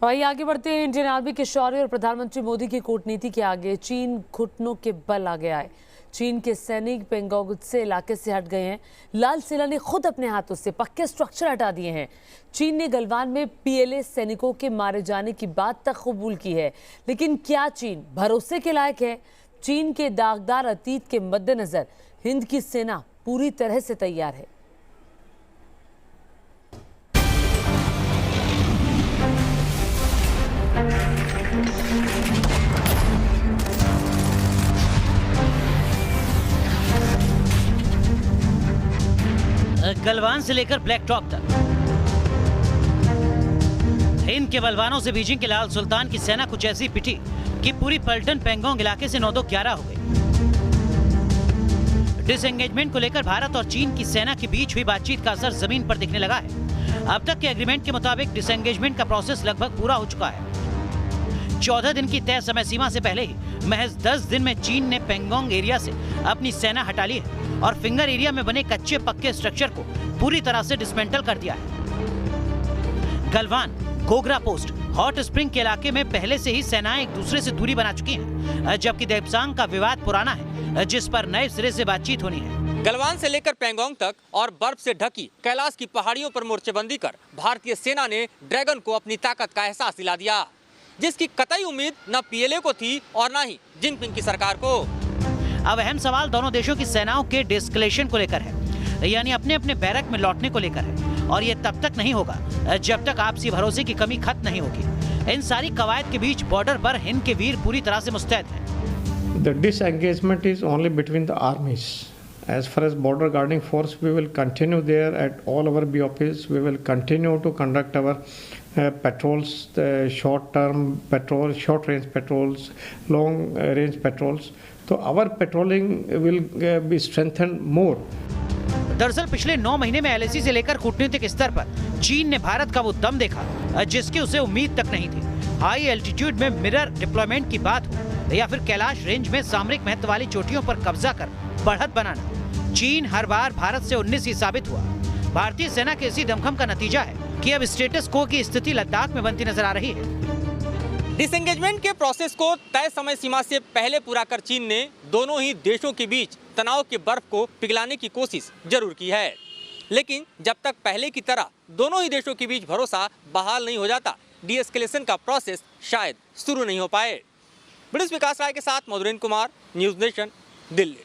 वही आगे बढ़ते हैं। इंडियन आर्मी के शौर्य और प्रधानमंत्री मोदी की कूटनीति के आगे चीन घुटनों के बल आगे आए। चीन के सैनिक पेंगोंग से इलाके से हट गए हैं। लाल सेना ने खुद अपने हाथों से पक्के स्ट्रक्चर हटा दिए हैं। चीन ने गलवान में पीएलए सैनिकों के मारे जाने की बात तक कबूल की है, लेकिन क्या चीन भरोसे के लायक है? चीन के दागदार अतीत के मद्देनजर हिंद की सेना पूरी तरह से तैयार है। गलवान से लेकर ब्लैक टॉप तक हिंद के बलवानों से बीजिंग के लाल सुल्तान की सेना कुछ ऐसी पिटी कि पूरी पलटन पेंगोंग इलाके से 9-2-11 हो गई। डिसएंगेजमेंट को लेकर भारत और चीन की सेना के बीच हुई बातचीत का असर जमीन पर दिखने लगा है। अब तक के एग्रीमेंट के मुताबिक डिसएंगेजमेंट का प्रोसेस लगभग पूरा हो चुका है। 14 दिन की तय समय सीमा से पहले ही महज 10 दिन में चीन ने पेंगोंग एरिया से अपनी सेना हटा ली है और फिंगर एरिया में बने कच्चे पक्के स्ट्रक्चर को पूरी तरह से डिसमेंटल कर दिया है। Galwan, Gogra post, hot spring के इलाके में पहले से ही सेनाएं एक दूसरे से दूरी बना चुकी हैं, जबकि देपसांग का विवाद पुराना है, जिस पर नए सिरे से बातचीत होनी है। गलवान से लेकर पेंगोंग तक और बर्फ से ढकी कैलाश की पहाड़ियों पर मोर्चेबंदी कर भारतीय सेना ने ड्रैगन को अपनी ताकत का एहसास दिला दिया, जिसकी कतई उम्मीद न पीएलए को थी और न ही जिनपिंग की सरकार को। अब अहम सवाल दोनों देशों की सेनाओं के डिस्कलेशन को लेकर है, यानी अपने अपने बैरक में लौटने को लेकर है, और ये तब तक नहीं होगा जब तक आपसी भरोसे की कमी खत्म नहीं होगी। इन सारी कवायद के बीच बॉर्डर पर हिंद के वीर पूरी तरह से मुस्तैद हैं। The disengagement is only between the armies. As far as border guarding force, we will continue there at all our BOPs. We will continue to conduct our patrols, short-term patrols, short-range patrols, long-range patrols. So our patrolling will be strengthened more. दरअसल पिछले 9 महीने में LAC से लेकर कूटनीतिक स्तर पर चीन ने भारत का वो दम देखा जिसकी उसे उम्मीद तक नहीं थी। हाई एल्टीट्यूड में मिरर डिप्लॉयमेंट की बात हो या फिर कैलाश रेंज में सामरिक महत्व वाली चोटियों पर कब्जा कर बढ़त बनाना, चीन हर बार भारत से 19 ही साबित हुआ। भारतीय सेना के इसी दमखम का नतीजा है कि अब स्टेटस को की स्थिति लद्दाख में बनती नजर आ रही है। डिसएंगेजमेंट के प्रोसेस को तय समय सीमा से पहले पूरा कर चीन ने दोनों ही देशों के बीच तनाव के बर्फ को पिघलाने की कोशिश जरूर की है, लेकिन जब तक पहले की तरह दोनों ही देशों के बीच भरोसा बहाल नहीं हो जाता, डीएस्केलेशन का प्रोसेस शायद शुरू नहीं हो पाए। ब्रिटिश विकास राय के साथ मधुरेंद्र कुमार, न्यूज़ नेशन, दिल्ली।